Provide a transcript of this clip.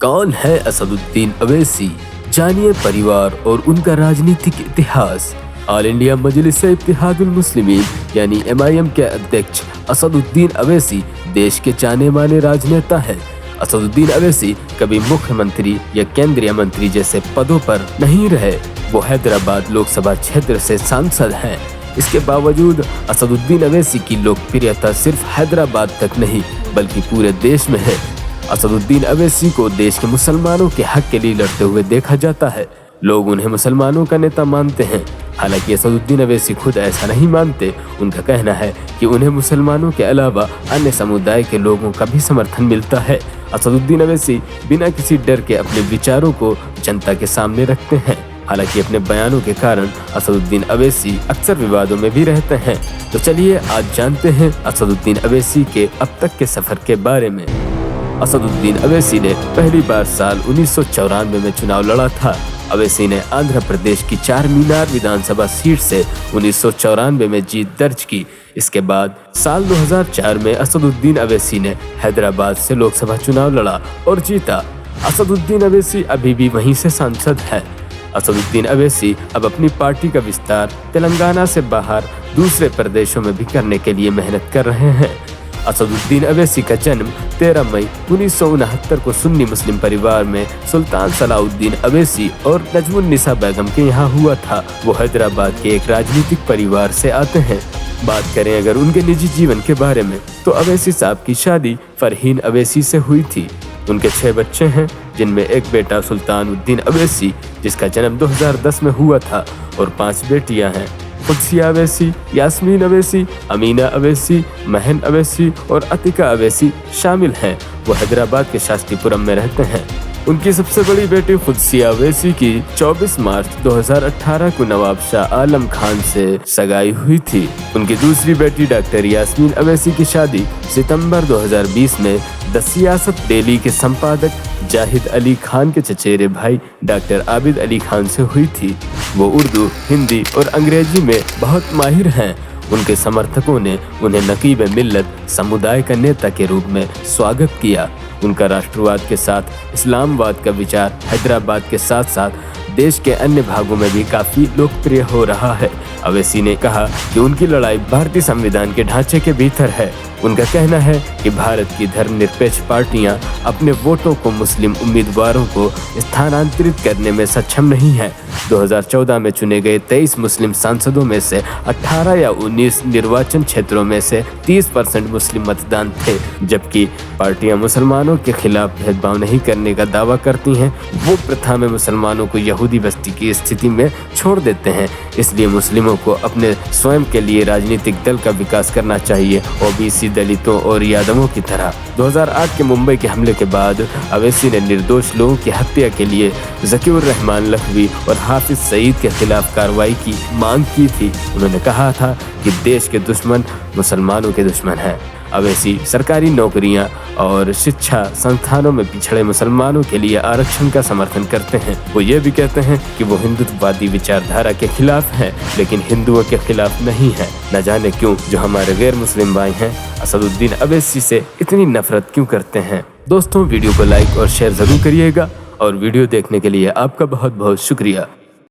कौन है असदुद्दीन अवैसी? जानिए परिवार और उनका राजनीतिक इतिहास। ऑल इंडिया मजलिस-ए-इत्तेहादुल मुस्लिमीन यानी MIM के अध्यक्ष असदुद्दीन अवैसी देश के जाने माने राजनेता हैं। असदुद्दीन अवैसी कभी मुख्यमंत्री या केंद्रीय मंत्री जैसे पदों पर नहीं रहे। वो हैदराबाद लोकसभा क्षेत्र से सांसद हैं। इसके बावजूद असदुद्दीन अवैसी की लोकप्रियता सिर्फ हैदराबाद तक नहीं बल्कि पूरे देश में है। असदुद्दीन अवैसी को देश के मुसलमानों के हक के लिए लड़ते हुए देखा जाता है। लोग उन्हें मुसलमानों का नेता मानते हैं। हालांकि असदुद्दीन अवैसी खुद ऐसा नहीं मानते। उनका कहना है कि उन्हें मुसलमानों के अलावा अन्य समुदाय के लोगों का भी समर्थन मिलता है। असदुद्दीन अवैसी बिना किसी डर के अपने विचारों को जनता के सामने रखते हैं। हालांकि अपने बयानों के कारण असदुद्दीन अवैसी अक्सर विवादों में भी रहते हैं। तो चलिए आज जानते हैं असदुद्दीन अवैसी के अब तक के सफर के बारे में। असदुद्दीन अवैसी ने पहली बार साल 1994 में चुनाव लड़ा था। अवैसी ने आंध्र प्रदेश की चार मीनार विधानसभा सीट से 1994 में जीत दर्ज की। इसके बाद साल 2004 में असदुद्दीन अवैसी ने हैदराबाद से लोकसभा चुनाव लड़ा और जीता। असदुद्दीन अवैसी अभी भी वहीं से सांसद है। असदुद्दीन अवैसी अब अपनी पार्टी का विस्तार तेलंगाना से बाहर दूसरे प्रदेशों में भी करने के लिए मेहनत कर रहे हैं। असदुद्दीन अवैसी का जन्म 13 मई 1969 को सुन्नी मुस्लिम परिवार में सुल्तान सलाउद्दीन अवैसी और नजमुन्निसा बेगम के यहाँ हुआ था। वो हैदराबाद के एक राजनीतिक परिवार से आते हैं। बात करें अगर उनके निजी जीवन के बारे में तो अवैसी साहब की शादी फरहीन अवैसी से हुई थी। उनके 6 बच्चे हैं जिनमें एक बेटा सुल्तानुद्दीन अवैसी जिसका जन्म 2010 में हुआ था और 5 बेटियां हैं। कुदसिया अवैसी, यास्मीन अवैसी, अमीना अवैसी, महन अवैसी और अतिका अवैसी शामिल हैं। वो हैदराबाद के शास्त्रीपुरम में रहते हैं। उनकी सबसे बड़ी बेटी कुदसिया अवैसी की 24 मार्च 2018 को नवाब शाह आलम खान से सगाई हुई थी। उनकी दूसरी बेटी डॉक्टर यास्मीन अवैसी की शादी सितंबर 2020 में द सियासत डेली के संपादक जाहिद अली खान के चचेरे भाई डॉक्टर आबिद अली खान से हुई थी। वो उर्दू, हिंदी और अंग्रेजी में बहुत माहिर हैं। उनके समर्थकों ने उन्हें नकीब मिल्लत समुदाय का नेता के रूप में स्वागत किया। उनका राष्ट्रवाद के साथ इस्लामवाद का विचार हैदराबाद के साथ साथ देश के अन्य भागों में भी काफी लोकप्रिय हो रहा है। अवैसी ने कहा कि उनकी लड़ाई भारतीय संविधान के ढांचे के भीतर है। उनका कहना है कि भारत की धर्मनिरपेक्ष पार्टियां अपने वोटों को मुस्लिम उम्मीदवारों को स्थानांतरित करने में सक्षम नहीं है। 2014 में चुने गए 23 मुस्लिम सांसदों में से 18 या 19 निर्वाचन क्षेत्रों में से 30% मुस्लिम मतदान थे। जबकि पार्टियां मुसलमानों के खिलाफ भेदभाव नहीं करने का दावा करती हैं, वो प्रथा में मुसलमानों को यहूदी बस्ती की स्थिति में छोड़ देते हैं। इसलिए मुस्लिमों को अपने स्वयं के लिए राजनीतिक दल का विकास करना चाहिए, OBC दलितों और यादवों की तरह। 2008 के मुंबई के हमले के बाद अवैसी ने निर्दोष लोगों की हत्या के लिए ज़कीउर रहमान लखवी और हाफिज सईद के खिलाफ कार्रवाई की मांग की थी। उन्होंने कहा था कि देश के दुश्मन मुसलमानों के दुश्मन हैं। अवैसी सरकारी नौकरियां और शिक्षा संस्थानों में पिछड़े मुसलमानों के लिए आरक्षण का समर्थन करते हैं। वो ये भी कहते हैं कि वो हिंदुत्ववादी विचारधारा के खिलाफ है लेकिन हिंदुओं के खिलाफ नहीं है। न जाने क्यों जो हमारे गैर मुस्लिम भाई हैं असदुद्दीन अवैसी से इतनी नफरत क्यों करते हैं। दोस्तों वीडियो को लाइक और शेयर जरूर करिएगा और वीडियो देखने के लिए आपका बहुत बहुत शुक्रिया।